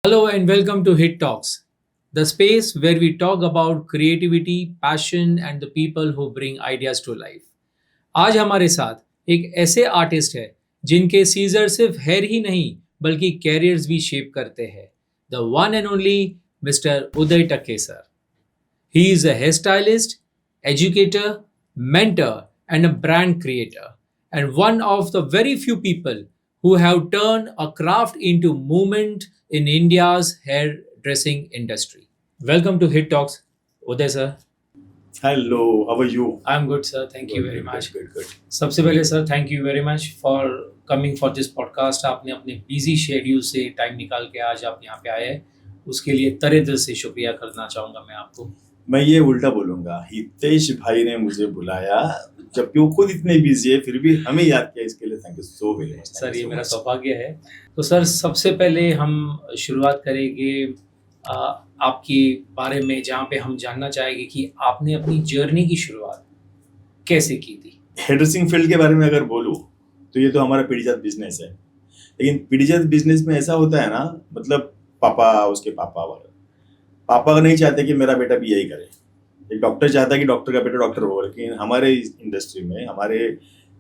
Hello and welcome to Hit Talks, the space where we talk about creativity, passion and the people who bring ideas to life. आज हमारे साथ एक ऐसे artist है जिनके scissor सिर्फ हेयर ही नहीं बल्कि कैरियर्स भी शेप करते हैं. The one and only mister Uday Takke sir. He is a hairstylist, educator, mentor, and a brand creator, and one of the very few people who have turned a craft into movement in India's hairdressing industry. Welcome to Hit Talks, Uday sir. Hello, how are you? I'm good, sir. Thank you very much. Good. सबसे पहले sir thank you very much for coming for this podcast. आपने अपने busy schedule से time निकाल के आज आप यहाँ पे आए, उसके लिए तहे दिल से शुक्रिया करना चाहूँगा मैं आपको. मैं ये उल्टा बोलूंगा, हितेश भाई ने मुझे बुलाया जबकि वो खुद इतने बिजी है फिर भी हमें याद किया, इसके लिए thank you so very much. Sir ये मेरा सौभाग्य है. तो सर सबसे पहले हम शुरुआत करेंगे आपके बारे में, जहाँ पे हम जानना चाहेंगे कि आपने अपनी जर्नी की शुरुआत कैसे की थी. हेयर फील्ड के बारे में अगर बोलूँ तो ये तो हमारा पीढ़ीजात बिजनेस है, लेकिन पीढ़ीजात बिजनेस में ऐसा होता है ना, मतलब पापा उसके पापा नहीं चाहते कि मेरा बेटा भी यही करे. एक डॉक्टर चाहता है कि डॉक्टर का बेटा डॉक्टर हो, लेकिन हमारे इंडस्ट्री में, हमारे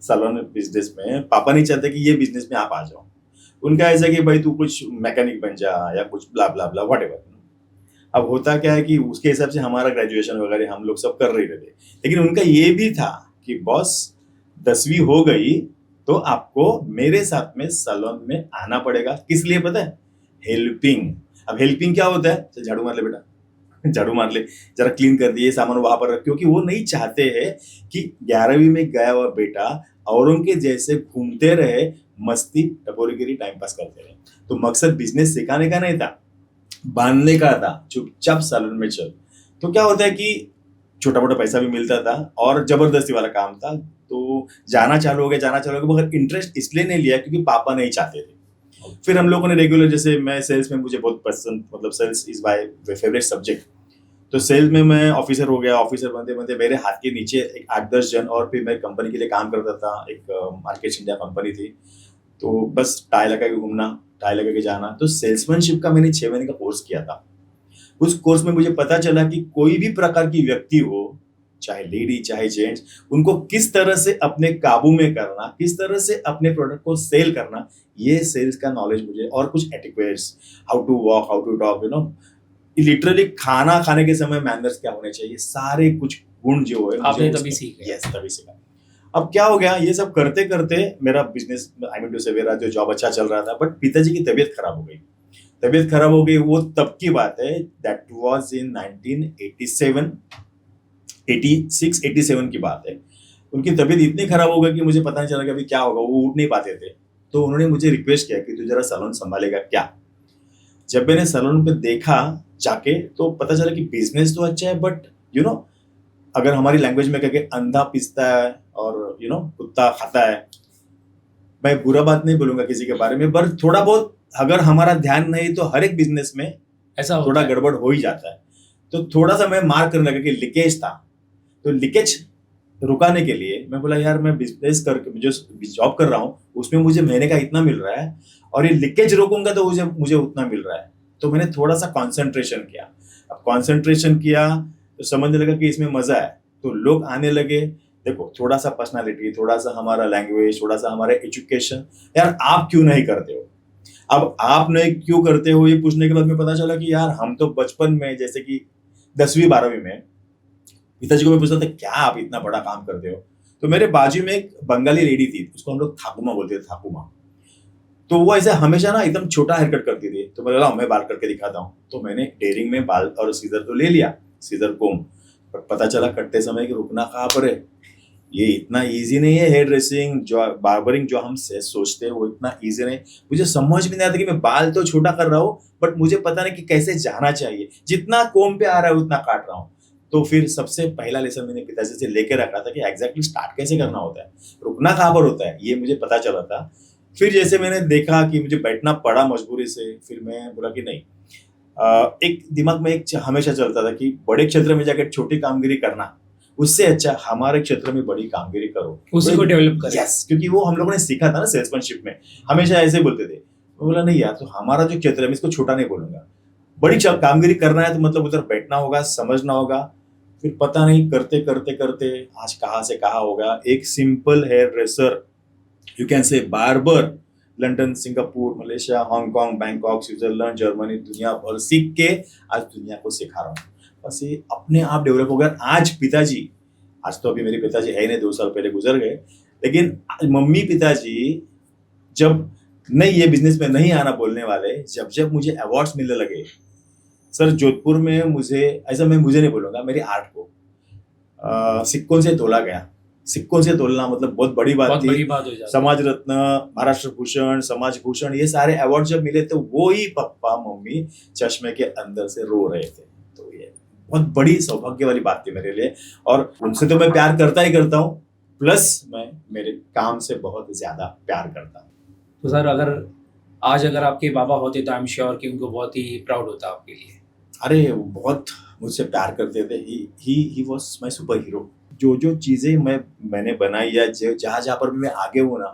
सैलून बिजनेस में पापा नहीं चाहते कि ये बिजनेस में आप आ जाओ. उनका ऐसा कि भाई तू कुछ मैकेनिक बन जा या कुछ ब्ला ब्ला ब्ला व्हाटएवर. अब होता क्या है कि उसके हिसाब से हमारा ग्रेजुएशन वगैरह हम लोग सब कर रहे थे, लेकिन उनका ये भी था कि बॉस 10वीं हो गई तो आपको मेरे साथ में सैलून में आना पड़ेगा. किस लिए पता है? हेल्पिंग. अब हेल्पिंग क्या होता है? चल झाड़ू मार ले बेटा, झाड़ू मार ले, जरा क्लीन कर दिए, सामान वहां पर रख, क्योंकि वो नहीं चाहते हैं कि 11वीं में गया हुआ बेटा औरों के जैसे घूमते रहे, मस्ती टपोरीगिरी टाइम पास करते रहे. तो मकसद बिजनेस सिखाने का नहीं था, बांधने का था. चुपचाप सैलून में चल. तो क्या होता है कि छोटा मोटा पैसा भी मिलता था और जबरदस्ती वाला काम था. तो जाना चालू हो गया, मगर इंटरेस्ट इसलिए नहीं लिया क्योंकि पापा नहीं चाहते थे. फिर हम लोगों ने रेगुलर, जैसे मैं सेल्स में, मुझे बहुत पसंद, मतलब sales is my favourite subject. तो सेल्स में मैं ऑफिसर हो गया. ऑफिसर बनते बनते मेरे हाथ के नीचे एक 8-10 जन और फिर मैं कंपनी के लिए काम करता था. एक मार्केट इंडिया कंपनी थी. तो बस टाई लगा के घूमना, टाई लगा के जाना. तो सेल्समैनशिप का मैंने 6 महीने का कोर्स किया था. उस कोर्स में मुझे पता चला कि कोई भी प्रकार की व्यक्ति हो, चाहे लेडी चाहे जेंट्स, उनको किस तरह से अपने काबू में करना, किस तरह से अपने प्रोडक्ट को सेल करना, ये सेल्स का नॉलेज मुझे, और कुछ etiquettes, how to walk, how to talk, literally खाना खाने के समय मैनर्स क्या होने चाहिए, सारे कुछ गुण जो है आपने तभी सीखे. यस, तभी सीखा. अब क्या हो गया, ये सब करते करते मेरा बिजनेस, आई मीन टू से, मेरा जो जॉब अच्छा चल रहा था, बट पिताजी की तबीयत खराब हो गई. वो तब की बात है, दैट वाज इन 1987, 86-87 की बात है. उनकी तबीयत इतनी खराब हो गई कि मुझे पता नहीं चला कि अभी क्या होगा. वो उठ नहीं पाते थे. तो उन्होंने मुझे रिक्वेस्ट किया कि तू जरा सैलून संभालेगा क्या. जब मैंने सैलून पे देखा जाके तो पता चला कि बिजनेस तो अच्छा है, बट अगर हमारी लैंग्वेज में कहे, अंधा पिसता है और कुत्ता खाता है. मैं बुरा बात नहीं बोलूंगा किसी के बारे में, पर थोड़ा बहुत अगर हमारा ध्यान नहीं तो हर एक बिजनेस में ऐसा थोड़ा गड़बड़ हो ही जाता है. तो थोड़ा सा मैं मार्क करने लगा कि लीकेज था. तो लीकेज रुकाने के लिए मैं बोला, यार मैं बिजनेस करके जो जॉब कर रहा हूँ उसमें मुझे महीने का इतना मिल रहा है और ये लीकेज रोकूंगा तो मुझे उतना मिल रहा है. तो मैंने थोड़ा सा कंसंट्रेशन किया. अब कंसंट्रेशन किया तो समझने लगा कि इसमें मजा है. तो लोग आने लगे. देखो, थोड़ा सा पर्सनालिटी, थोड़ा सा हमारा लैंग्वेज, थोड़ा सा हमारा एजुकेशन, यार आप क्यों नहीं करते हो. अब आप नहीं क्यों करते हो ये पूछने के बाद में पता चला कि यार हम तो बचपन में, जैसे कि 10वीं-12वीं में पिताजी को मैं पूछता था, क्या आप इतना बड़ा काम करते हो. तो मेरे बाजू में एक बंगाली लेडी थी, उसको हम लोग थाकुमा बोलते थे, थाकुमा. तो वो ऐसे हमेशा ना एकदम छोटा हेयर कट करती थी. तो मैं बोला, मैं बाल करके दिखाता हूँ. तो मैंने डेयरिंग में बाल और सीजर तो ले लिया, सीजर कोम. पर पता चला कटते समय कि रुकना कहाँ पर है. ये इतना इजी नहीं है हेयर ड्रेसिंग, जो बार्बरिंग जो हम सोचते हैं वो इतना इजी नहीं. मुझे समझ में नहीं आता कि मैं बाल तो छोटा कर रहा हूँ, बट मुझे पता नहीं कि कैसे जाना चाहिए. जितना कोम पे आ रहा है उतना काट रहा हूँ. तो फिर सबसे पहला लेसन मैंने पिताजी से लेके रखा था कि एग्जैक्टली स्टार्ट कैसे करना होता है, रुकना कहाँ पर होता है, ये मुझे पता चला था. फिर जैसे मैंने देखा कि मुझे बैठना पड़ा मजबूरी से, फिर मैं बोला कि नहीं, एक दिमाग में एक हमेशा चलता था कि बड़े क्षेत्र में जाकर छोटी कामगिरी करना, उससे अच्छा हमारे क्षेत्र में बड़ी कामगिरी करो, उसी को डेवलप करें. यस, क्योंकि वो हम लोगों ने सीखा था ना सेल्समैनशिप में, हमेशा ऐसे बोलते थे मैं बोला नहीं यार, तो हमारा जो क्षेत्र है मैं इसको छोटा नहीं बोलूंगा, बड़ी कामगिरी करना है तो मतलब उधर बैठना होगा, समझना होगा। फिर पता नहीं करते करते करते आज कहाँ से कहाँ होगा। एक simple hairdresser, you can say barber, London, Singapore, Malaysia, Hong Kong, Bangkok, Switzerland, Germany, दुनिया भर सीख के आज दुनिया को सिखा रहा हूँ। बस ये अपने आप डेवलप हो गया। आज पिताजी, आज तो अभी मेरे पिताजी है नहीं, 2 साल पहले गुजर गए, लेकिन मम्मी पिताजी जब नहीं ये बिजनेस में नहीं आना बोलने वाले, जब जब मुझे अवार्ड्स मिलने लगे, सर जोधपुर में मुझे, ऐसा मैं मुझे नहीं बोलूंगा, मेरी आर्ट को सिक्कों से तोला गया। सिक्कों से तोलना मतलब बहुत बड़ी बात बहुत थी। बड़ी बात हो जाती है। समाज रत्न, महाराष्ट्र भूषण, समाज भूषण, ये सारे अवार्ड जब मिले तो वो ही पप्पा मम्मी चश्मे के अंदर से रो रहे थे। तो ये बहुत बड़ी सौभाग्य वाली बात थी मेरे लिए, और उनसे तो मैं प्यार करता ही करता हूँ, प्लस मैं मेरे काम से बहुत ज्यादा प्यार करता हूँ। तो सर अगर आपके बाबा होते तो आई एम श्योर कि उनको बहुत ही प्राउड होता आपके लिए। अरे वो बहुत मुझसे प्यार करते थे। He was my super hero. जो जो चीजें मैंने बनाई या जहाँ जहाँ पर मैं आगे हूँ ना,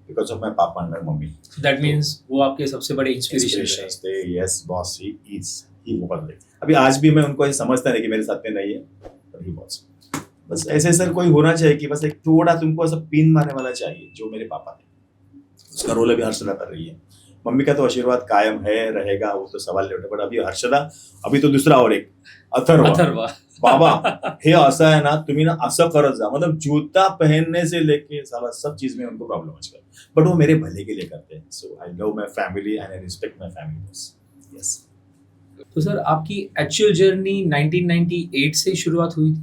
बिकॉज ऑफ माय पापा एंड मम्मी। दैट मीन्स वो आपके सबसे बड़े इंस्पिरेशन थे। यस बॉस, ही बहुत लाइक, अभी आज भी मैं उनको ऐसे समझता नहीं कि मेरे साथ में नहीं है, पर ही बॉस। बस ऐसे सर कोई होना चाहिए कि बस एक थोड़ा तुमको ऐसा पिन मारने वाला चाहिए, जो मेरे पापा थे। उसका रोल अभी हर्षदा कर रही है। मम्मी का तो आशीर्वाद कायम है, रहेगा, वो तो सवाल नहीं उठा। बट अभी हर्षदा, अभी तो दूसरा और एक अथर्वा। बाबा हे असं आहे ना, तुम्ही ना असं करत जा, मतलब जूता पहनने से लेके साला सब चीज में उनको प्रॉब्लम आजकल, बट वो मेरे भले के लिए करते हैं। So I love my family and I respect my family. Yes. तो सर आपकी एक्चुअल जर्नी 1998 से शुरुआत हुई थी?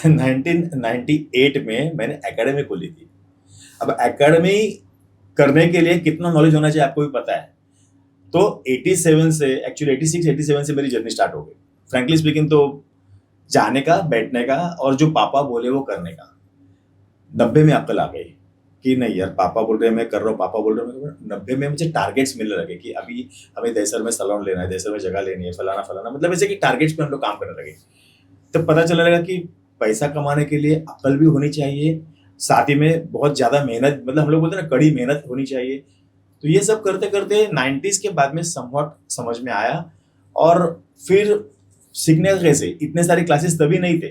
1998 में मैंने एकेडमी खोली थी। अब एकेडमी करने के लिए कितना नॉलेज होना चाहिए आपको भी पता है। तो 87 से, एक्चुअली 86 87 से मेरी जर्नी स्टार्ट हो गई। फ्रैंकली स्पीकिंग तो जाने का, बैठने का, और जो पापा बोले वो करने का। 90 में अक्ल आ गई कि नहीं यार, पापा बोल रहे हैं मैं कर रहा हूँ, पापा बोल रहे हैं। 90 में मुझे टारगेट्स मिलने लगे कि अभी हमें देसर में सैलून लेना है, देसर में जगह लेनी है, फलाना फलाना, मतलब ऐसे कि टारगेट्स पे हम लोग काम करने लगे। तब पता चलने लगा कि पैसा कमाने के लिए अक्ल भी होनी चाहिए, साथ ही में बहुत ज्यादा मेहनत, मतलब हम लोग बोलते हैं ना, कड़ी मेहनत होनी चाहिए। तो ये सब करते करते 90s के बाद में समवॉट समझ में आया। और फिर सीखने कैसे, इतने सारे क्लासेस तभी नहीं थे,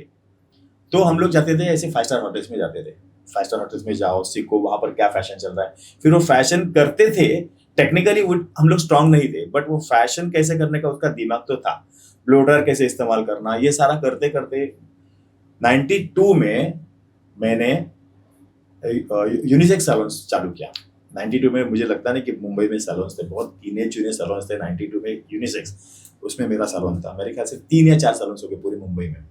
तो हम लोग जाते थे ऐसे 5 स्टार होटल्स में जाते थे। 5 स्टार होटल्स में जाओ, सीखो वहां पर क्या फैशन चल रहा है। फिर वो फैशन करते थे, टेक्निकली हम लोग स्ट्रांग नहीं थे, बट वो फैशन कैसे करने का उसका दिमाग तो था। ब्लोडर कैसे इस्तेमाल करना, ये सारा करते करते 92 में मैंने यूनिसेक्स सैलून्स चालू किया। 92 में मुझे लगता नहीं कि मुंबई में सैलून्स थे, बहुत गिने चुने सैलून्स थे 92 में यूनिसेक्स, उसमें मेरा सैलून था। मेरे ख्याल से 3 या 4 सैलून्स हो गए पूरी मुंबई में।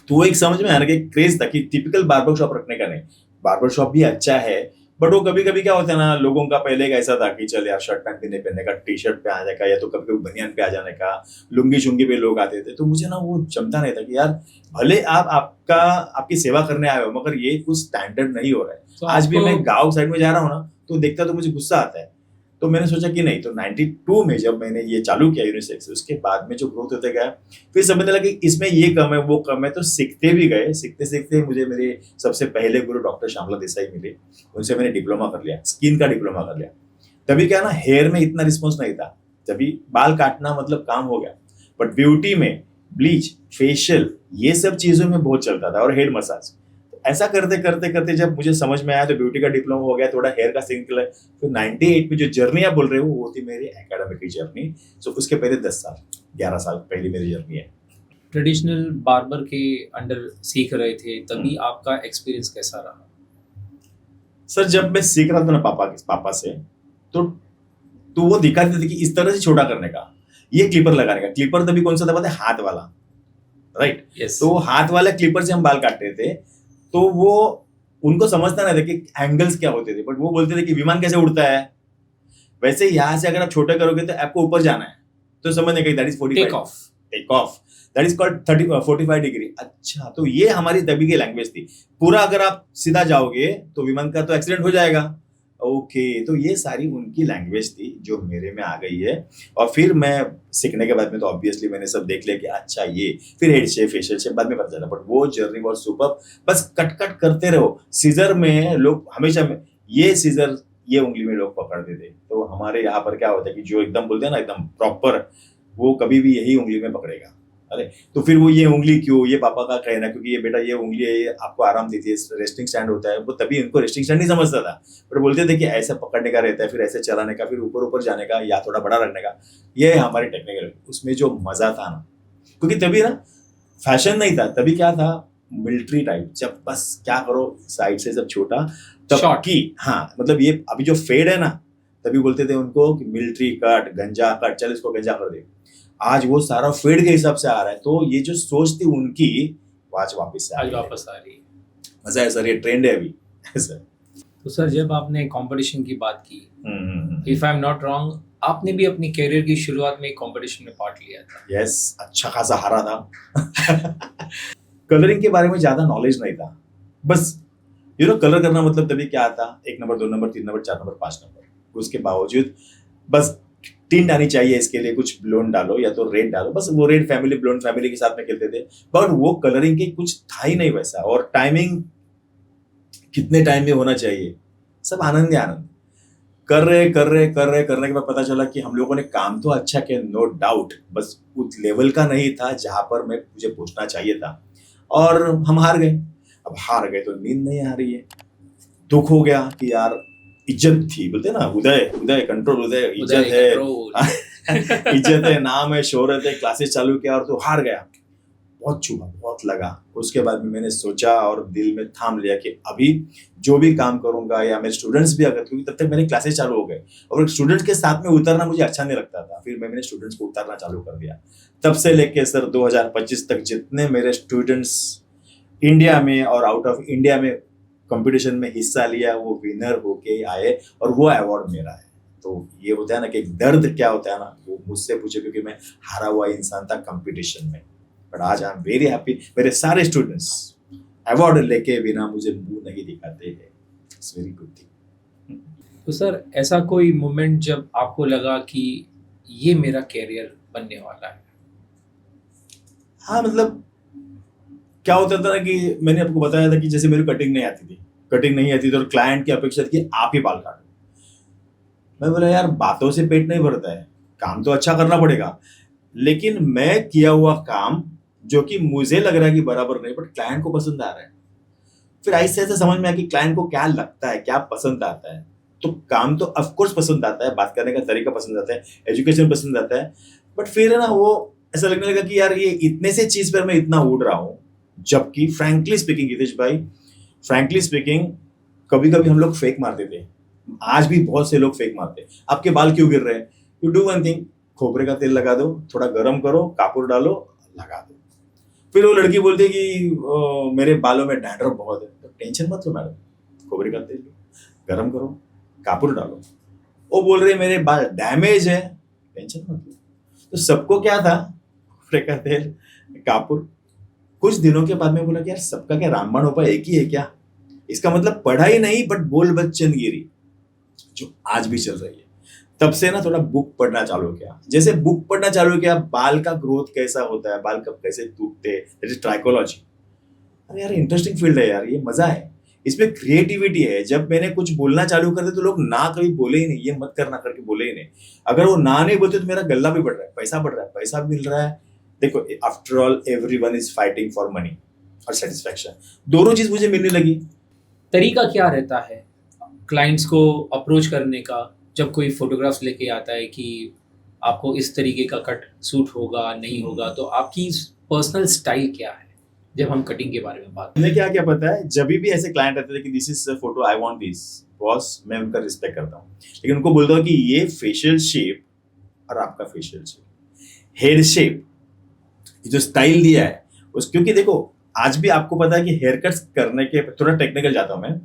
तो वो एक समझ में आने का क्रेज था कि टिपिकल बार्बर शॉप रखने का नहीं, बार्बर शॉप भी अच्छा है, बट वो कभी कभी क्या होता है ना, लोगों का पहले का ऐसा था कि चल यार शर्ट पैंट भी नहीं पहनने का, टी शर्ट पे आने का, या तो कभी कभी बनियान पे आ जाने का, लुंगी शुंगी पे लोग आते थे। तो मुझे ना वो जमता नहीं था कि यार भले आपकी सेवा करने आए हो, मगर ये कुछ स्टैंडर्ड नहीं हो रहा है। तो आज भी मैं गाँव साइड में जा रहा हूँ ना, तो देखता तो मुझे गुस्सा आता है। तो मैंने सोचा कि नहीं, तो 92 में जब मैंने ये चालू किया यूनिसेक्स, उसके बाद में जो ग्रोथ होते गया, फिर समझने लगा कि इसमें ये कम है, वो कम है, तो सीखते भी गए। सीखते सीखते मुझे मेरे सबसे पहले गुरु डॉक्टर श्यामला देसाई मिले, उनसे मैंने डिप्लोमा कर लिया, स्किन का डिप्लोमा कर लिया। तभी क्या ना, हेयर में इतना रिस्पॉन्स नहीं था, तभी बाल काटना मतलब काम हो गया, बट ब्यूटी में ब्लीच, फेशियल, ये सब चीजों में बहुत चलता था, और हेड मसाज। ऐसा करते करते करते जब मुझे समझ में आया, तो ब्यूटी का डिप्लोमा हो गया, थोड़ा हेयर का सीख लिया। फिर 98 में जो जर्नी आप बोल रहे हो, वो थी मेरी एकेडमिक की जर्नी। सो उसके पहले 10 साल 11 साल पहले मेरी जर्नी है। ट्रेडिशनल बार्बर के अंडर सीख रहे थे, तभी आपका एक्सपीरियंस कैसा रहा? सर जब मैं सीख रहा था ना पापा से, तो वो दिखाते थे कि इस तरह से छोटा करने का, ये क्लिपर लगाने का। क्लिपर तभी कौन सा था पता है? हाथ वाला, राइट? Yes. तो हाथ वाला क्लिपर से हम बाल काटते थे। तो वो उनको समझता नहीं था कि एंगल्स क्या होते थे, बट वो बोलते थे कि विमान कैसे उड़ता है, वैसे यहाँ से अगर आप छोटे करोगे तो आपको ऊपर जाना है, तो समझने का that is 45 take off, that is called 45 degree. अच्छा, तो ये हमारी तभी की लैंग्वेज थी। पूरा अगर आप सीधा जाओगे तो विमान का तो एक्सीडेंट हो जाएगा। ओके, तो ये सारी उनकी लैंग्वेज थी जो मेरे में आ गई है। और फिर मैं सीखने के बाद में तो ऑब्वियसली मैंने सब देख लिया कि अच्छा ये, फिर हेड शेप, फेशियल शेप बाद में पता चला, बट वो जर्नी बहुत सुपर। बस कट कट करते रहो। सीजर में लोग हमेशा, ये सीजर ये उंगली में लोग पकड़ते थे। तो हमारे यहाँ पर क्या होता है कि जो एकदम बोलते हैं ना एकदम प्रॉपर, वो कभी भी यही उंगली में पकड़ेगा। अरे तो फिर वो ये उंगली क्यों, ये पापा का कहना क्योंकि ये बेटा ये उंगली है, ये आपको आराम देती है, रेस्टिंग स्टैंड होता है। वो तभी उनको रेस्टिंग स्टैंड नहीं समझता था, पर बोलते थे कि ऐसा पकड़ने का रहता है, फिर ऐसे चलाने का, फिर ऊपर ऊपर जाने का या थोड़ा बड़ा रखने का। ये हमारी टेक्निकल, उसमें जो मजा था ना, क्योंकि तभी ना फैशन नहीं था, तभी क्या था, मिलिट्री टाइप, जब बस क्या करो साइड से जब छोटा तब Short. की, हाँ मतलब ये अभी जो फेड है ना, तभी बोलते थे उनको कि मिलिट्री कट, गंजा कट, चल इसको गंजा कर दे। आज वो सारा फेड के हिसाब से आ रहा है, तो ये जो सोच थी उनकी वो आज वापस से आज वापस आ रही है। मजा है सर, ये ट्रेंड है अभी सर। तो सर जब आपने कंपटीशन की बात की, if I am not wrong, आपने भी अपनी करियर की शुरुआत में एक कंपटीशन में पार्ट लिया था। यस, अच्छा खासा हारा था कलरिंग के बारे में ज्यादा नॉलेज नहीं था, बस कलर करना मतलब तभी क्या आता, 1 number 2 number 3 number 4 number 5 number, उसके बावजूद बस टीन आनी चाहिए, इसके लिए कुछ ब्लोन डालो या तो रेड डालो, बस वो रेड फैमिली ब्लोन फैमिली के साथ में खेलते थे। पर वो कलरिंग के कुछ था ही नहीं वैसा, और टाइमिंग कितने टाइम में होना चाहिए, सब आनंद ही आनंद। कर रहे करने के बाद पता चला कि हम लोगों ने काम तो अच्छा किया, नो डाउट, बस उस लेवल का नहीं था जहां पर मुझे पहुंचना चाहिए था, और हम हार गए। अब हार गए तो नींद नहीं आ रही है, दुख हो गया कि यार इज्जत थी, बोलते ना उदय उदय कंट्रोल, उदय इज्जत है इज्जत है, नाम है, शोहरत है, क्लासेस चालू किया और तो हार गया। बहुत चुभा, बहुत लगा। उसके बाद में मैंने सोचा और दिल में थाम लिया कि अभी जो भी काम करूंगा, या मेरे स्टूडेंट्स भी अगर, क्योंकि तब तक मेरे क्लासेस चालू हो गए और स्टूडेंट्स के साथ में उतरना मुझे अच्छा नहीं लगता था, फिर मैंने स्टूडेंट्स को उतारना चालू कर दिया। तब से लेके सर 2025 तक जितने मेरे स्टूडेंट्स इंडिया में और आउट ऑफ इंडिया में कंपटीशन में हिस्सा लिया, वो विनर होके आए और वो अवार्ड मेरा है। तो ये होता है ना कि दर्द क्या होता है ना, वो मुझसे पूछे, क्योंकि मैं हारा हुआ इंसान था कंपटीशन में। बट आज आई एम वेरी हैप्पी, मेरे सारे स्टूडेंट्स अवार्ड लेके बिना मुझे मुंह नहीं दिखाते हैं। It's very good thing. तो सर ऐसा कोई मोमेंट जब आपको लगा कि ये मेरा कैरियर बनने वाला है? हाँ मतलब क्या होता था ना कि मैंने आपको बताया था कि जैसे मेरी कटिंग नहीं आती थी और क्लाइंट की अपेक्षा थी कि आप ही बाल काटो। मैं बोला यार बातों से पेट नहीं भरता है, काम तो अच्छा करना पड़ेगा, लेकिन मैं किया हुआ काम जो कि मुझे लग रहा है कि बराबर नहीं, बट क्लाइंट को पसंद आ रहा है। फिर ऐसे ऐसे समझ में आया कि क्लाइंट को क्या लगता है, क्या पसंद आता है। तो काम तो ऑफकोर्स पसंद आता है, बात करने का तरीका पसंद आता है, एजुकेशन पसंद आता है, बट फिर है ना वो ऐसा लगने लगा कि यार ये इतने से चीज पर मैं इतना उड़ रहा हूँ, जबकि फ्रैंकली स्पीकिंग हितेश भाई, फ्रैंकली स्पीकिंग कभी कभी हम लोग फेक मारते थे, आज भी बहुत से लोग फेक मारते हैं। आपके बाल क्यों गिर रहे हैं? यू डू वन थिंग, खोपरे का तेल लगा दो, थोड़ा गर्म करो, कापूर डालो, लगा दो। फिर वो लड़की बोलती है कि मेरे बालों में डैंड्रफ बहुत है। तो टेंशन मत लो मैडम, खोपरे का तेल गर्म करो, कापूर डालो। वो बोल रहे मेरे बाल डैमेज है, टेंशन मत लो। तो सबको क्या था, खोपरे का तेल, कापूर। कुछ दिनों के बाद में बोला कि यार सबका क्या रामबाण होपा एक ही है क्या? इसका मतलब पढ़ाई नहीं बट बोल बच्चनगिरी, जो आज भी चल रही है। तब से ना थोड़ा बुक पढ़ना चालू किया। जैसे बुक पढ़ना चालू किया, बाल का ग्रोथ कैसा होता है, बाल कब कैसे टूटते हैं, ट्राइकोलॉजी। अरे यार इंटरेस्टिंग फील्ड है यार, ये मजा है, इसमें क्रिएटिविटी है। जब मैंने कुछ बोलना चालू कर दिया तो लोग ना कभी बोले ही नहीं, ये मत करना करके बोले ही नहीं। अगर वो ना नहीं बोलते तो मेरा गल्ला भी बढ़ रहा है, पैसा बढ़ रहा है, पैसा भी मिल रहा है। देखो after all everyone is fighting for money और सेटिस्फैक्शन, दोनों चीज मुझे मिलने लगी। तरीका क्या रहता है क्लाइंट्स को अप्रोच करने का जब कोई फोटोग्राफ्स लेके आता है कि आपको इस तरीके का कट सूट होगा नहीं होगा, तो आपकी पर्सनल स्टाइल क्या है जब हम कटिंग के बारे में बात? मुझे क्या क्या पता है, जब भी ऐसे क्लाइंट आते थे कि this is photo I want this, boss मैं उनका रिस्पेक्ट करता हूँ, लेकिन उनको बोलता हूँ कि ये फेशियल शेप और आपका फेशियल शेप, हेयर शेप, जो स्टाइल दिया है उस, क्योंकि देखो आज भी आपको पता है कि हेयर कट्स करने के, थोड़ा टेक्निकल जाता हूं मैं,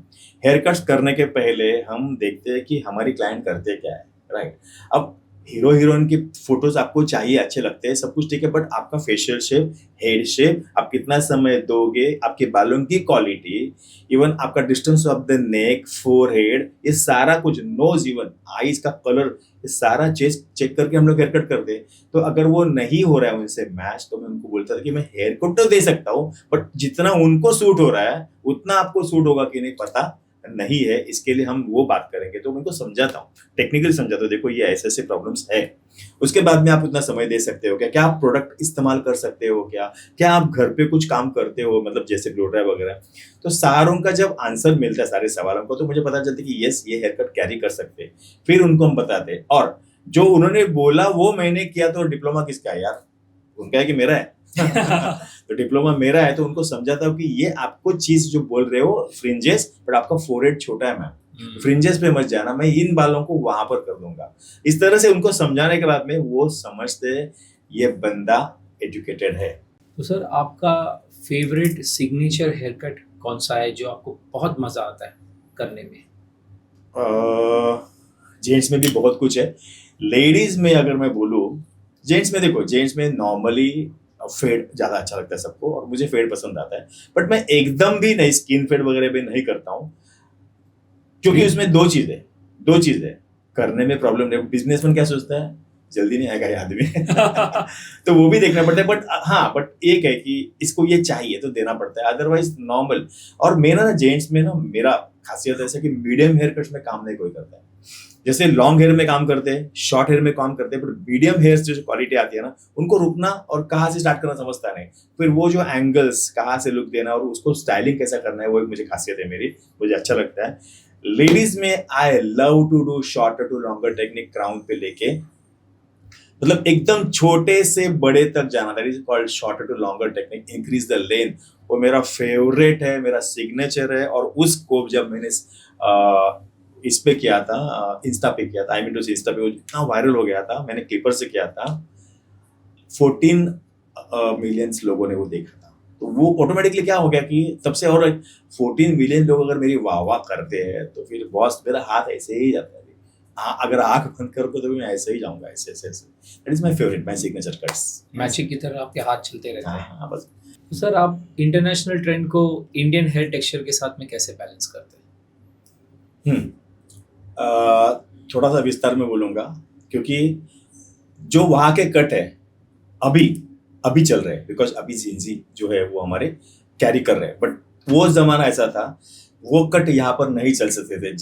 हेयर कट्स करने के पहले हम देखते हैं कि हमारी क्लाइंट करते क्या है, राइट? अब हीरो हीरोइन की फोटोज आपको चाहिए, अच्छे लगते हैं, सब कुछ ठीक है, बट आपका फेशियल शेप, हेयर शेप, आप कितना समय दोगे, आपके बालों की क्वालिटी, इवन आपका distance of the neck, forehead, ये सारा कुछ, नोज, इवन आईज का कलर, ये सारा चेक करके हम लोग हेयर कट करते हैं। तो अगर वो नहीं हो रहा है उनसे मैच, तो मैं उनको बोलता था कि मैं हेयर कट तो दे सकता हूँ, बट जितना उनको सूट हो रहा है उतना आपको सूट होगा कि नहीं पता नहीं है, इसके लिए हम वो बात करेंगे। तो मैं उनको समझाता हूँ, टेक्निकली समझाता हूँ, देखो ये ऐसे ऐसे प्रॉब्लम्स है। उसके बाद में आप उतना समय दे सकते हो क्या, क्या आप प्रोडक्ट इस्तेमाल कर सकते हो क्या, क्या आप घर पे कुछ काम करते हो, मतलब जैसे ब्लो ड्राई वगैरह। तो सारों का जब आंसर मिलता है सारे सवालों को, तो मुझे पता चलता है कि यस ये हेयर कट कैरी कर सकते हैं। फिर उनको हम बताते हैं, और जो उन्होंने बोला वो मैंने किया, तो डिप्लोमा किसका है यार, उनका है कि मेरा है? तो डिप्लोमा मेरा है, तो उनको समझाता हूँ कि ये आपको चीज जो बोल रहे हो फ्रिंजेस, बट आपका फोरहेड छोटा है मैम, फ्रिंजेस पे मत जाना, मैं इन बालों को वहां पर कर दूंगा। इस तरह से उनको समझाने के बाद में वो समझते ये बंदा एजुकेटेड है। तो सर आपका फेवरेट सिग्नेचर हेयर कट कौन सा है जो आपको बहुत मजा आता है करने में? जेंट्स में भी बहुत कुछ है, लेडीज में अगर मैं बोलूँ, जेंट्स में देखो, जेंट्स में नॉर्मली फेड ज्यादा अच्छा लगता है सबको, और मुझे फेड पसंद आता है, बट मैं एकदम भी नहीं स्किन फेड वगैरह भी नहीं करता हूँ, क्योंकि उसमें दो चीजें करने में प्रॉब्लम नहीं। बिजनेसमैन क्या सोचता है, जल्दी नहीं आएगा ये आदमी तो वो भी देखना पड़ता है, बट हाँ, बट एक है कि इसको ये चाहिए तो देना पड़ता है, अदरवाइज नॉर्मल। और मेरा ना जेंट्स में ना, मेरा खासियत ऐसा कि मीडियम हेयर कट में काम नहीं कोई करता है। जैसे लॉन्ग हेयर में काम करते हैं, शॉर्ट हेयर में काम करते हैं, बट मीडियम हेयर जो क्वालिटी आती है ना, उनको रुकना और कहाँ से स्टार्ट करना समझता नहीं। फिर वो जो एंगल्स कहाँ से लुक देना और उसको स्टाइलिंग कैसा करना है, वो एक मुझे खासियत है मेरी, मुझे अच्छा लगता है। लेडीज में I love to do shorter to longer technique, crown पे लेके, मतलब एकदम छोटे से बड़े तक जाना, that is called shorter to longer technique, increase the length. वो मेरा फेवरेट है, मेरा सिग्नेचर है। और उसको जब मैंने इस पे किया था, इंस्टा पे किया था, आई मीन टू से इंस्टा पे, वो इतना वायरल हो गया था, मैंने क्लिपर से किया था, 14 मिलियंस लोगों ने वो देखा था। तो वो ऑटोमेटिकली क्या हो गया कि तब से, और 14 मिलियन लोग अगर मेरी वाह वाह करते हैं, तो फिर बॉस मेरा हाथ ऐसे ही जाता है। अगर आंख बंद करो तो मैं ऐसे ही जाऊंगा, ऐसे ऐसे ऐसे। That is my favourite, my signature cuts. Magic की तरह आपके हाथ चलते रहते हैं। हाँ बस। तो सर आप इंटरनेशनल ट्रेंड को इंडियन हेयर टेक्सचर के साथ में कैसे बैलेंस करते हैं? थोड़ा सा विस्तार में बोलूंगा, क्योंकि जो वहां के कट है अभी चल रहे हैं, बिकॉज अभी जिंजी जो है वो हमारे कैरी कर रहे हैं, बट वो जमाना ऐसा था, वो कट यहाँ पर नहीं चल सकते थे।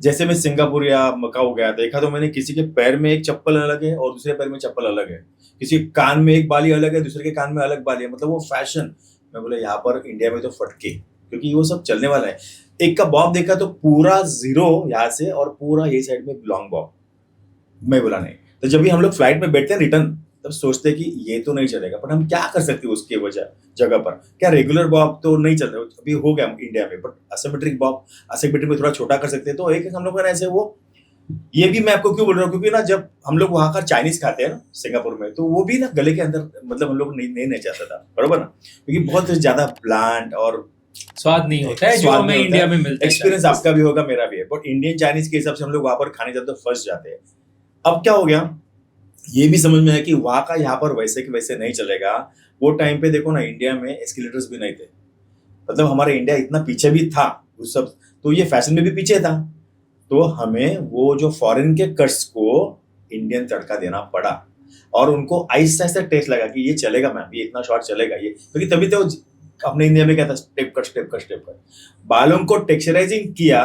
जैसे मैं सिंगापुर या मकाऊ गया, देखा तो मैंने किसी के पैर में एक चप्पल अलग है और दूसरे पैर में चप्पल अलग है, किसी के कान में एक बाली अलग है, दूसरे के कान में अलग बाली है, मतलब वो फैशन। मैं बोला यहाँ पर इंडिया में तो फटके, क्योंकि वो सब चलने वाला है। एक का बॉब देखा तो पूरा जीरो यहाँ से, और पूरा ये साइड में लॉन्ग बॉब। मैं बोला नहीं। तो जब भी हम लोग फ्लाइट में बैठते हैं रिटर्न, तब सोचते हैं कि ये तो नहीं चलेगा, पर हम क्या कर सकते हैं उसके जगह पर, क्या रेगुलर बॉब तो नहीं चल रहा, अभी हो गया इंडिया में, बट असिमेट्रिक बॉब, असिमेट्रिक में थोड़ा छोटा कर सकते हैं। तो एक हम लोग का ऐसे वो, ये भी मैं आपको क्यों बोल रहा हूँ, क्योंकि ना जब हम लोग वहां का चाइनीज खाते हैं ना सिंगापुर में, तो वो भी ना गले के अंदर, मतलब हम लोग नहीं चाहता था, बरोबर ना, क्योंकि बहुत ज्यादा प्लांट और स्वाद नहीं होता है जो हमें इंडिया में मिलता है। एक्सपीरियंस आपका भी होगा, मेरा भी है, बट इंडियन चाइनीज के हिसाब से हम लोग वहां पर खाने जाते तो फंस जाते हैं। अब क्या हो गया, ये भी समझ में आया कि वहां का यहाँ पर वैसे कि वैसे नहीं चलेगा। वो टाइम पे देखो ना, इंडिया में एस्केलेटर्स भी नहीं थे, मतलब हमारा इंडिया इतना पीछे भी था उस सब, तो ये फैशन में भी पीछे था। तो हमें वो जो फॉरेन के कट्स को इंडियन तड़का देना पड़ा, और उनको आहिस्ता आहिस्ता टेस्ट लगा कि ये चलेगा मैम, ये इतना शॉर्ट चलेगा ये, क्योंकि तभी तो अपने इंडिया में क्या था, स्टेप कट। बालों को टेक्सचराइजिंग किया,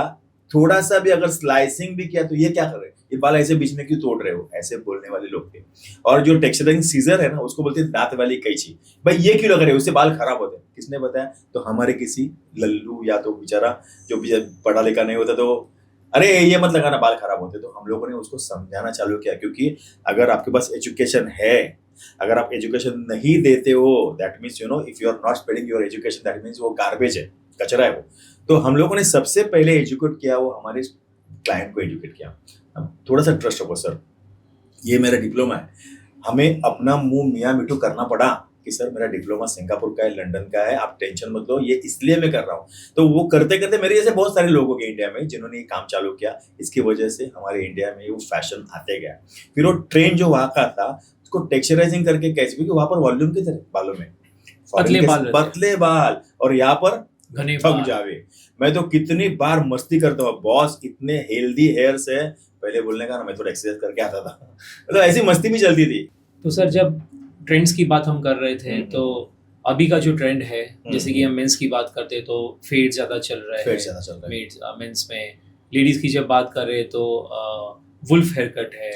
थोड़ा सा भी अगर स्लाइसिंग भी किया, तो ये क्या कर रहे हैं, ये बाल ऐसे बीच में क्यों तोड़ रहे हो, ऐसे बोलने वाले लोग थे। और जो टेक्सचराइजिंग सीजर है ना, उसको बोलते हैं दांत वाली कैंची, भाई ये क्यों लग रहे हैं, उससे बाल खराब होते हैं। किसने बताया, तो हमारे किसी लल्लू या तो बेचारा जो पढ़ा लिखा नहीं होता, तो अरे ये मत लगाना, बाल खराब होते। तो हम लोगों ने उसको समझाना चालू किया, क्योंकि अगर आपके पास एजुकेशन है, अगर आप एजुकेशन नहीं देते हो, that means you know, if you are not spreading your education, that means वो गार्बेज है, कचरा है वो। तो हम लोगों ने सबसे पहले एजुकेट किया, वो हमारे क्लाइंट को एजुकेट किया। थोड़ा सा ट्रस्ट रखो सर, ये मेरा डिप्लोमा है। हमें अपना मुंह मियाँ मिठू करना पड़ा कि सर मेरा डिप्लोमा सिंगापुर का है, लंदन का है, आप टेंशन मत लो, ये इसलिए मैं कर रहा हूँ। तो वो करते करते मेरे जैसे बहुत सारे लोग हो गए इंडिया में जिन्होंने ये काम चालू किया। इसकी वजह से हमारे इंडिया में वो फैशन आते गया। फिर वो ट्रेंड जो वहाँ का था, उसको टेक्सचराइजिंग करके कैसे, क्योंकि वहाँ पर वॉल्यूम कितने बालों में, पतले बाल, और यहाँ पर घने थक जावे। मैं तो कितनी बार मस्ती करता हूँ, बॉस इतने हेल्दी हेयर्स है, पहले बोलने का ना, मैं थोड़ा एक्सरसाइज करके आता था, मतलब ऐसी मस्ती भी चलती थी। तो सर जब ट्रेंड्स की बात हम कर रहे थे, तो अभी का जो ट्रेंड है, जैसे कि हम्म। हम मेंस की बात करते हैं तो फेड ज़्यादा चल रहा फेड है ज्यादा चल रहा है। मेंस में। लेडीज़ की जब बात कर रहे हैं तो वुल्फ हेयर कट है,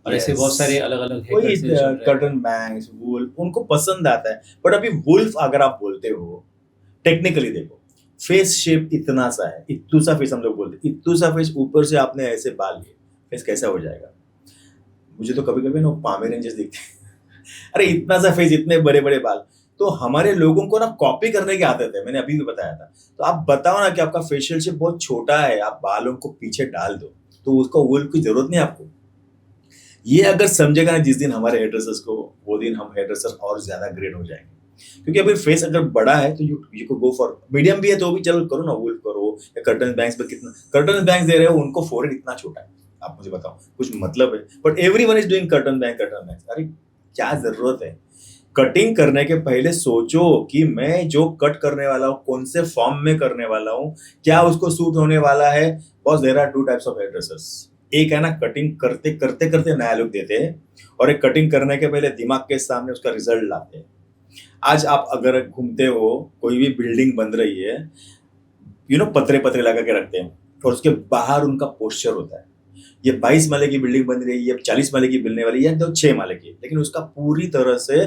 और ऐसे यस, बहुत सारे अलग अलग हेयर वही कट्स चल रहे हैं। कर्टन बैंग्स वुल्फ उनको पसंद आता है। बट अभी वुल्फ अगर आप बोलते हो, टेक्निकली देखो, फेस शेप इतना सा है, इत्तू सा फेस हम लोग बोलते हैं, इत्तू सा फेस, ऊपर से आपने ऐसे बाल लिए, फेस कैसा हो जाएगा? मुझे तो कभी कभी ना पामेरेंजस दिखते हैं। अरे इतना सा फेस, इतने बड़े बड़े बाल। तो हमारे लोगों को ना कॉपी करने की आदत है, मैंने अभी भी बताया था। तो आप बताओ ना कि आपका फेशियल शेप बहुत छोटा है, आप बालों को पीछे डाल दो, तो उसको वुल्फ की जरूरत नहीं आपको। ये अगर समझेगा ना जिस दिन हमारे हेयर ड्रेसर्स को, वो दिन हम हेयर ड्रेसर और ज्यादा ग्रेट हो जाएंगे। क्योंकि अभी फेस अगर बड़ा है तो यू को गो फॉर, मीडियम भी है तो भी चलो करो ना, वुल्फ करो या कर्टन बैंग्स पे। कितना कर्टन बैंग्स दे रहे हो, उनको फोरहेड इतना छोटा है, आप मुझे बताओ कुछ मतलब है? But everyone is doing curtain bang, curtain bangs. अरे क्या जरूरत है? कटिंग करने के पहले सोचो कि मैं जो कट करने वाला हूँ कौन से फॉर्म में करने वाला हूँ, क्या उसको सूट होने वाला है। Boss, there are two types of hairdressers. एक है ना कटिंग करते करते करते नया लुक देते हैं, और एक कटिंग करने के पहले दिमाग के सामने उसका रिजल्ट लाते हैं। आज आप अगर घूमते हो, कोई भी बिल्डिंग बन रही है, पतरे पतरे लगा के रखते हैं, और उसके बाहर उनका पोस्चर होता है। ये 22 माले की बिल्डिंग बन रही है, ये 40 माले की बनने वाली है, तो 6 माले की, लेकिन उसका पूरी तरह से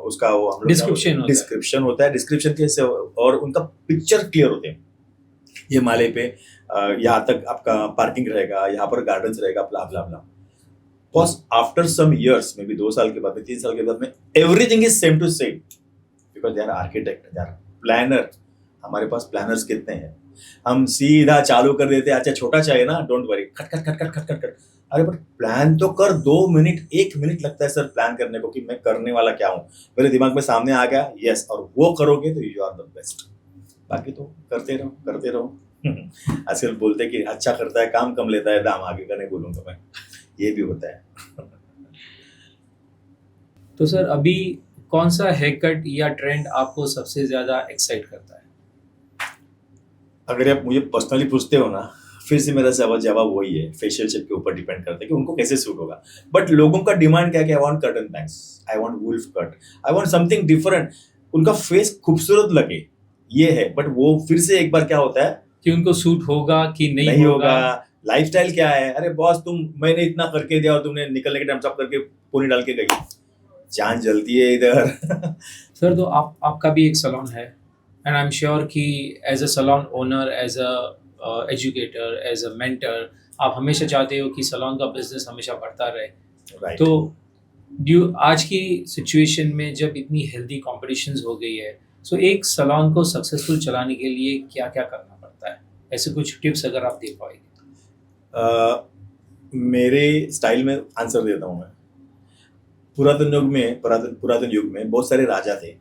उसका वो हम लोग डिस्क्रिप्शन होता है, डिस्क्रिप्शन कैसे, और उनका पिक्चर क्लियर होते हैं। ये माले पे यहाँ तक आपका पार्किंग रहेगा, यहाँ पर गार्डन्स रहेगा, blah blah blah. Boss, after some years, maybe 2 साल के बाद में, 3 साल के बाद में, everything is same to same, because they are architect, they are planner. हमारे पास प्लानर्स कितने हैं? हम सीधा चालू कर देते हैं, अच्छा छोटा चाहिए ना, डोंट वरी, खट खट खट खट खट खट खट। अरे बट प्लान तो कर, 2 मिनट 1 मिनट लगता है सर प्लान करने को, कि मैं करने वाला क्या हूँ, मेरे दिमाग में सामने आ गया, यस, और वो करोगे तो यू आर द बेस्ट। बाकी तो करते रहो करते रहो। आजकल बोलते हैं कि अच्छा करता है काम, कम लेता है दाम, आगे का नहीं बोलूंगा मैं, ये भी होता है। तो सर अभी कौन सा हेयर कट या ट्रेंड आपको सबसे ज़्यादा एक्साइट करता है? अगर आप मुझे पर्सनली पूछते हो ना, फिर से मेरा जवाब वही है, फेशियल शेप के ऊपर डिपेंड करता है कि उनको कैसे सूट होगा। बट लोगों का डिमांड क्या है कि I want curtain bangs, I want wolf cut, I want something different, उनका फेस खूबसूरत लगे, ये है। बट वो फिर से एक बार क्या होता है कि उनको सूट होगा कि नहीं नहीं होगा। होगा। लाइफस्टाइल क्या है? अरे बॉस, मैंने इतना करके दिया और तुमने निकलने के टाइम सब करके पोनी डाल के गई, जान जलती है इधर। सर तो आपका भी एक सैलून है, एंड आई एम श्योर कि as a salon owner, as a educator, as a mentor, आप हमेशा चाहते हो कि सैलून का बिजनेस हमेशा बढ़ता रहे। राइट। तो आज की सिचुएशन में जब इतनी हेल्दी कॉम्पिटिशन्स हो गई है, सो एक सैलून को सक्सेसफुल चलाने के लिए क्या क्या करना पड़ता है? ऐसे कुछ टिप्स अगर आप दे पाएंगे। मेरे स्टाइल में आंसर देता हूँ मैं। पुरातन युग में बहुत सारे राजा थे,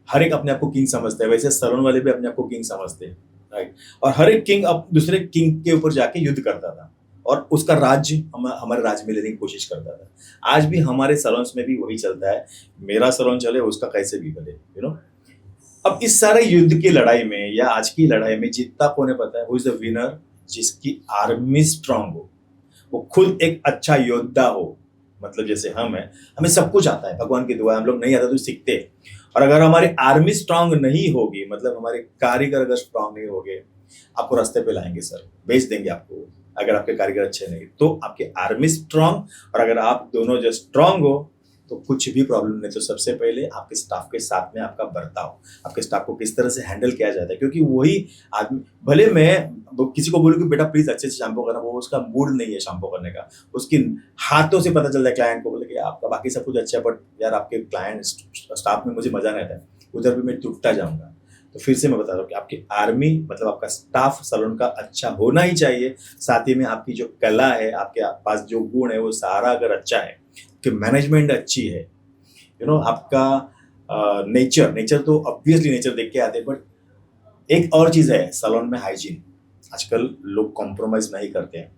हर एक अपने आप को किंग समझते हैं, वैसे सैलून वाले भी अपने आप को किंग समझते हैं, राइट। और हर एक किंग अब दूसरे किंग के ऊपर जाके युद्ध करता था, और उसका राज्य हमारे राज्य में लेने की कोशिश करता था। आज भी हमारे सैलून्स में भी वही चलता है, मेरा सैलून चले उसका कैसे भी बने, अब इस सारे युद्ध की लड़ाई में या आज की लड़ाई में जीतता कौन है पता है? Who is the winner? जिसकी आर्मी स्ट्रांग हो, वो खुद एक अच्छा योद्धा हो। मतलब जैसे हम हैं, हमें सब कुछ आता है, भगवान की दुआ है, हम लोग नहीं आता तो सीखते हैं। और अगर हमारी आर्मी स्ट्रांग नहीं होगी, मतलब हमारे कारीगर अगर स्ट्रांग नहीं होंगे, आपको रास्ते पे लाएंगे सर, बेच देंगे आपको। अगर आपके कारीगर अच्छे नहीं, तो आपके आर्मी स्ट्रांग, और अगर आप दोनों जो स्ट्रांग हो तो कुछ भी प्रॉब्लम नहीं। तो सबसे पहले आपके स्टाफ के साथ में आपका बर्ताव, आपके स्टाफ को किस तरह से हैंडल किया जाता है, क्योंकि वही आदमी, भले मैं किसी को बोलूं कि बेटा प्लीज अच्छे से शैम्पू करना, वो उसका मूड नहीं है शैम्पू करने का, उसकी हाथों से पता चलता है क्लाइंट को, बोले कि आपका बाकी सब कुछ अच्छा है, बट यार आपके क्लाइंट स्टाफ में मुझे मजा नहीं आता है, उधर भी मैं टूटता जाऊंगा। तो फिर से मैं बता रहा हूँ कि आपकी आर्मी, मतलब आपका स्टाफ सैलून का अच्छा होना ही चाहिए। साथ ही में आपकी जो कला है, आपके पास जो गुण है, वो सारा अगर अच्छा है, कि मैनेजमेंट अच्छी है, आपका नेचर तो ऑब्वियसली नेचर देख के आते हैं। बट एक और चीज है सैलून में, हाइजीन। आजकल लोग कॉम्प्रोमाइज नहीं करते हैं,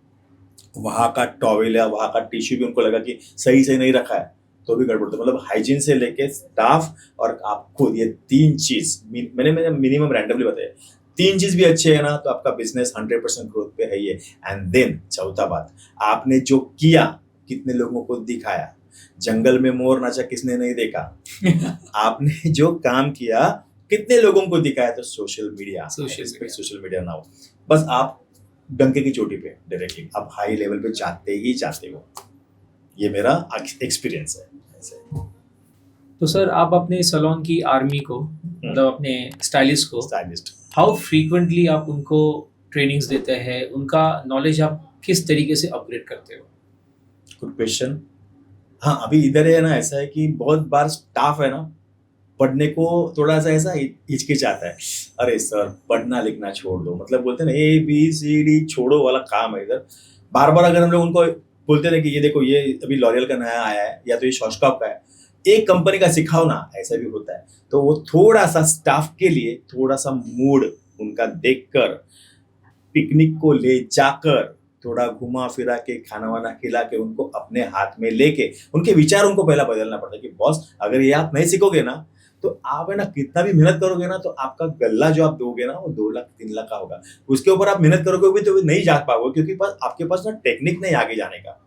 वहां का टॉवेल या वहां का टिश्यू भी उनको लगा कि सही से नहीं रखा है तो भी गड़बड़। तो मतलब हाइजीन से लेके स्टाफ और आप खुद, ये 3 चीज मैंने मिनिमम रैंडमली बताया, 3 चीज भी अच्छे है ना, तो आपका बिजनेस 100% ग्रोथ पे है ये। एंड देन चौथा बात, आपने जो किया, कितने लोगों को दिखाया, जंगल में मोर नाचा किसने नहीं देखा। आपने जो काम किया कितने लोगों को दिखाया, तो social media, social media now. बस आप डंके की चोटी पे डायरेक्टली आप हाई लेवल पे जाते ही जाते हो। ये मेरा एक्सपीरियंस है ऐसे। तो सर आप अपने सलोन की आर्मी को मतलब अपने स्टाइलिस्ट को स्टाइलिस्ट हाउ फ्रीक्वेंटली आप उनको ट्रेनिंग्स देते हैं, उनका नॉलेज आप किस तरीके से अपग्रेड करते हो? Good question. हाँ, अभी इधर है ना, ऐसा है कि बहुत बार स्टाफ है ना पढ़ने को थोड़ा सा ऐसा हिचकिचाता है। अरे सर पढ़ना लिखना छोड़ दो, मतलब बोलते हैं ना ABCD छोड़ो वाला काम है इधर। बार बार अगर हम लोग उनको बोलते हैं कि ये देखो ये अभी लॉरियल का नया आया है या तो ये शॉशकॉप का है, एक कंपनी का सिखाओ ना, ऐसा भी होता है। तो वो थोड़ा सा स्टाफ के लिए थोड़ा सा मूड उनका देखकर, पिकनिक को ले जाकर, थोड़ा घुमा फिरा के खाना वाना खिला के उनको अपने हाथ में लेके उनके विचारों को पहला बदलना पड़ता है कि बॉस अगर ये आप नहीं सीखोगे ना तो आप है ना कितना भी मेहनत करोगे ना तो आपका गल्ला जो आप दोगे ना वो 2 लाख 3 लाख का होगा। उसके ऊपर आप मेहनत करोगे भी तो नहीं जा पाओगे, क्योंकि आपके पास ना टेक्निक नहीं आगे जाने का।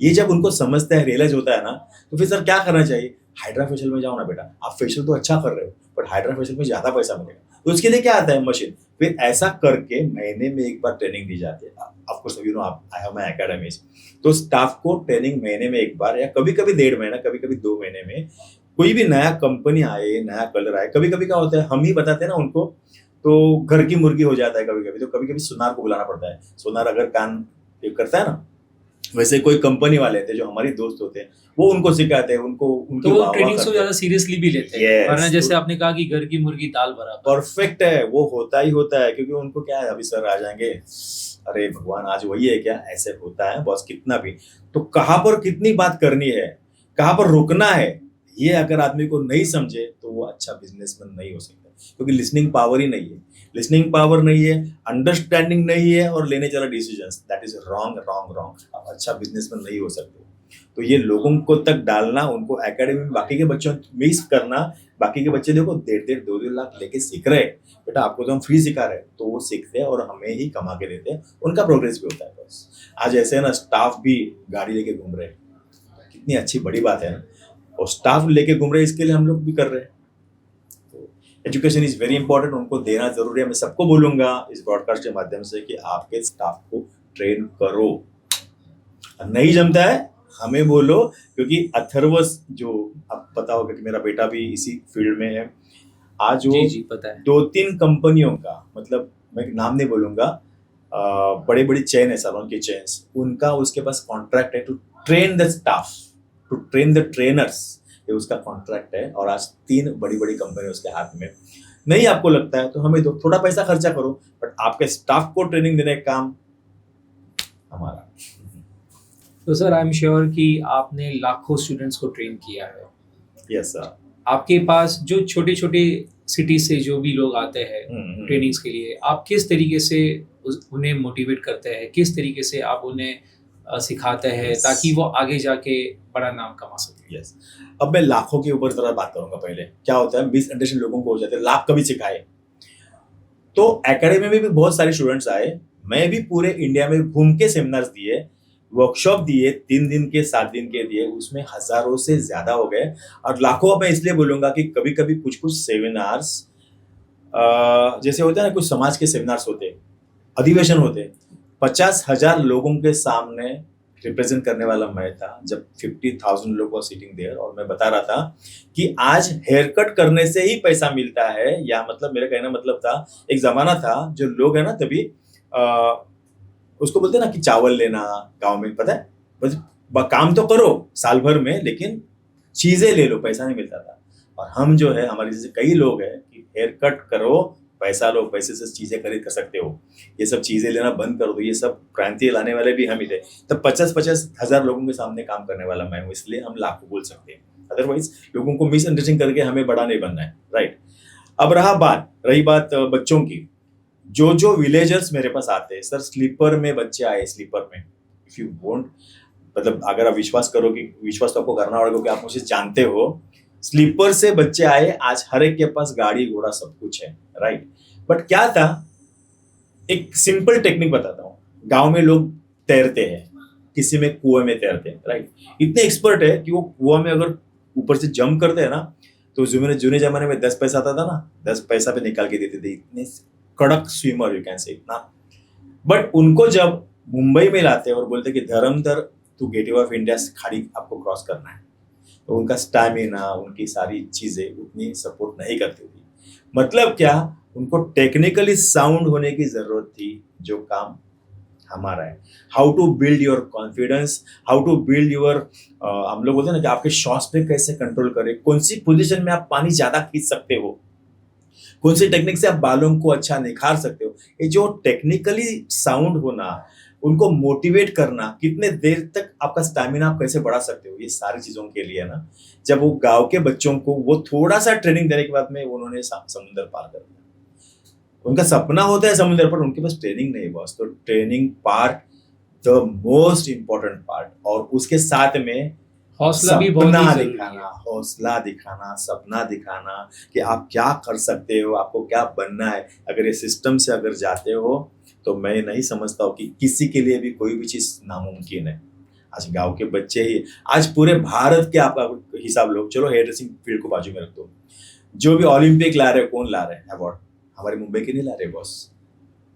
ये जब उनको समझता है, रियलाइज होता है ना, तो फिर सर क्या करना चाहिए, हाइड्रा फेशियल में जाओ ना बेटा, आप फेशियल तो अच्छा कर रहे हो बट हाइड्रा फेशियल में ज्यादा पैसा मिलेगा। तो उसके लिए क्या आता है, मशीन। फिर ऐसा करके महीने में एक बार ट्रेनिंग दी जाती है। Of course you know I have my academies, तो स्टाफ को ट्रेनिंग महीने में एक बार या कभी कभी 1.5 महीना, कभी कभी 2 महीने में। कोई भी नया कंपनी आए, नया कलर आए, कभी कभी क्या होता है हम ही बताते हैं ना उनको, तो घर की मुर्गी हो जाता है कभी कभी। तो कभी कभी सुनार को बुलाना पड़ता है। सुनार अगर कान करता है ना, वैसे कोई कंपनी वाले थे जो हमारे दोस्त होते हैं, वो उनको सिखाते हैं, उनको उनकी तो वो वाह-वाह ट्रेनिंग को करते हैं। ज्यादा सीरियसली भी लेते हैं, Yes, वरना जैसे तो- आपने कहा कि घर की मुर्गी दाल बराबर। परफेक्ट है, वो होता ही होता है, क्योंकि उनको क्या है, अभी सर आ जाएंगे, अरे भगवान आज वही है क्या, ऐसे होता है बॉस कितना भी। तो कहाँ पर कितनी बात करनी है, कहाँ पर रुकना है, ये अगर आदमी को नहीं समझे तो वो अच्छा बिजनेसमैन नहीं हो सकता, क्योंकि लिसनिंग पावर ही नहीं है। लिसनिंग पावर नहीं है, अंडरस्टैंडिंग नहीं है, और लेने चला decisions, that is wrong wrong wrong. आप अच्छा बिजनेसमैन नहीं हो सकते। तो ये लोगों को तक डालना, उनको एकेडमी में बाकी के बच्चों मिक्स करना। बाकी के बच्चे देखो 1.5 2 लाख लेके सीख रहे हैं, बेटा आपको तो हम फ्री सिखा रहे हैं, तो वो सीखते हैं और हमें ही कमा के देते हैं, उनका प्रोग्रेस भी होता है। बस आज ऐसे है ना, स्टाफ भी गाड़ी लेके घूम रहे हैं, कितनी अच्छी बड़ी बात है ना, और स्टाफ लेके घूम रहे हैं, इसके लिए हम लोग भी कर रहे हैं। तो एजुकेशन इज वेरी इंपॉर्टेंट, उनको देना जरूरी है। मैं सबको बोलूंगा इस ब्रॉडकास्ट के माध्यम से कि आपके स्टाफ को ट्रेन करो, नहीं जमता है हमें बोलो, क्योंकि अथर्वस जो आप पता होगा कि मेरा बेटा भी इसी फील्ड में है। आज वो जी पता है। 2-3 कंपनियों का, मतलब मैं नाम नहीं बोलूंगा, बड़ी बड़ी चेन है सैलून की चेन्स, उनका उसके पास कॉन्ट्रैक्ट है to train the staff, to train the trainers, ये उसका कॉन्ट्रैक्ट है। और आज 3 बड़ी बड़ी कंपनी उसके हाथ में। नहीं आपको लगता है तो हमें दो, थोड़ा पैसा खर्चा करो, बट आपके स्टाफ को ट्रेनिंग देने का काम हमारा। तो सर आई एम श्योर कि आपने लाखों स्टूडेंट्स को ट्रेन किया है। Yes sir. आपके पास जो छोटे छोटे सिटी से जो भी लोग आते हैं ट्रेनिंग्स के लिए, आप किस तरीके से उन्हें मोटिवेट करते हैं, किस तरीके से आप उन्हें सिखाते हैं ताकि वो आगे जाके बड़ा नाम कमा सके? यस, अब मैं लाखों के ऊपर जरा बात करूंगा। पहले क्या होता है, मिसअंडरस्टैंडिंग लोगों को हो जाते हैं, लाख कभी सिखाए। तो एकेडमी में भी बहुत सारे स्टूडेंट्स आए, मैं भी पूरे इंडिया में घूम के सेमिनार्स दिए, वर्कशॉप दिए, 3 दिन के 7 दिन के दिए, उसमें हजारों से ज्यादा हो गए। और लाखों मैं इसलिए बोलूंगा कि कभी कभी कुछ कुछ सेमिनार्स जैसे होता है ना, कुछ समाज के सेमिनार्स होते, अधिवेशन होते, 50,000 लोगों के सामने रिप्रेजेंट करने वाला मैं था, जब 50,000 लोग वर सिटिंग देयर, और मैं बता रहा था कि आज हेयर कट करने से ही पैसा मिलता है। या मतलब मेरा कहना मतलब था, एक जमाना था जो लोग है ना तभी उसको बोलते हैं ना कि चावल लेना गांव में, पता है, बस काम तो करो साल भर में, लेकिन चीजें ले लो, पैसा नहीं मिलता था। और हम जो है, हमारे जैसे कई लोग हैं कि हेयर कट करो, पैसा लो, पैसे से चीजें खरीद कर सकते हो, ये सब चीजें लेना बंद कर दो। ये सब क्रांति लाने वाले भी हम ही थे। तब 50-50 हजार लोगों के सामने काम करने वाला मैं हूँ, इसलिए हम लाखों बोल सकते हैं। अदरवाइज लोगों को मिसअंडरस्टैंडिंग करके हमें बड़ा नहीं बनना है, राइट। अब रही बात बच्चों की, जो विलेजर्स मेरे पास आते हैं, सर स्लीपर में बच्चे आए, स्लीपर में, इफ यू वोंट, मतलब अगर आप विश्वास करो, कि विश्वास तो आपको करना होगा क्योंकि आप मुझे जानते हो, स्लीपर से बच्चे आए। आज हर एक के पास गाड़ी घोड़ा सब कुछ है, राइट। बट क्या था, एक सिंपल टेक्निक बताता हूँ। गांव में लोग तैरते हैं, किसी में कुएं में तैरते हैं, राइट। इतने एक्सपर्ट है कि वो कुआं में अगर ऊपर से जंप करते हैं ना, तो जूने जमाने में 10 पैसा आता था ना, 10 पैसा पे निकाल के देते थे। इतने कड़क स्विमर, यू कैन से, इतना। बट उनको जब मुंबई में लाते हैं और बोलते हैं कि धर्मधर टू गेटवे ऑफ इंडिया खाड़ी आपको क्रॉस करना है, तो उनका स्टैमिना, उनकी सारी चीजें उतनी सपोर्ट नहीं करती थी। मतलब क्या, उनको टेक्निकली साउंड होने की जरूरत थी, जो काम हमारा है। How to build your confidence, how to build your, हम लोग बोलते हैं ना कि आपके श्वास पे कैसे कंट्रोल करें, कौन सी पोजीशन में आप पानी ज्यादा खींच सकते हो, कौन सी टेक्निक से आप बालों को अच्छा निखार सकते हो। ये जो टेक्निकली साउंड होना, उनको मोटिवेट करना, कितने देर तक आपका स्टैमिना आप कैसे बढ़ा सकते हो, ये सारी चीजों के लिए ना, जब वो गांव के बच्चों को वो थोड़ा सा ट्रेनिंग देने के बाद में उन्होंने समुद्र पार कर दिया। उनका सपना होता है समुद्र पर, उनके पास ट्रेनिंग नहीं बस। तो training part the most important part, और उसके साथ में हौसला भी बहुत ही सपना जरूरी है। दिखाना, हौसला दिखाना, सपना दिखाना कि आप क्या कर सकते हो, आपको क्या बनना है। अगर ये सिस्टम से अगर जाते हो, तो मैं नहीं समझता हूँ कि किसी के लिए भी कोई भी चीज नामुमकिन है। आज गांव के बच्चे ही, आज पूरे भारत के आपका हिसाब लो, चलो हेयर ड्रेसिंग फील्ड को बाजू में रख दो, जो भी ओलंपिक ला रहे, कौन ला रहे हैं अवार्ड, हमारे मुंबई के नहीं ला रहे बॉस,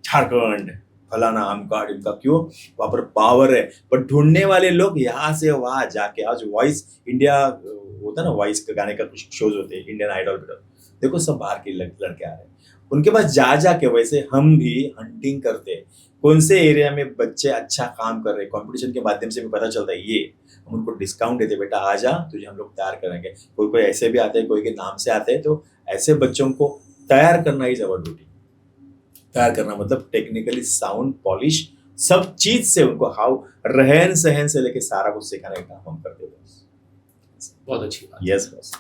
झारखंड फलाना अमका इनका, क्यों, वहां पर पावर है। पर ढूंढने वाले लोग यहाँ से वहां जाके, आज वॉइस इंडिया होता है ना, वॉइस के गाने का कुछ शोज होते हैं, इंडियन आइडल पे, देखो सब बाहर के लड़के आ रहे हैं, उनके पास जा जाके। वैसे हम भी हंटिंग करते हैं, कौन से एरिया में बच्चे अच्छा काम कर रहे हैं, कंपटीशन के माध्यम से भी पता चलता है। ये हम उनको डिस्काउंट देते, बेटा आ जा, तुझे हम लोग तैयार करेंगे। कोई कोई ऐसे भी आते हैं, कोई के नाम से आते हैं। तो ऐसे बच्चों को तैयार करना इज अवर ड्यूटी। तैयार करना मतलब टेक्निकली साउंड, पॉलिश, सब चीज से उनको हाउ, रहन सहन से लेके सारा कुछ सिखाने का काम हम करते हैं। बहुत अच्छी बात। Yes boss.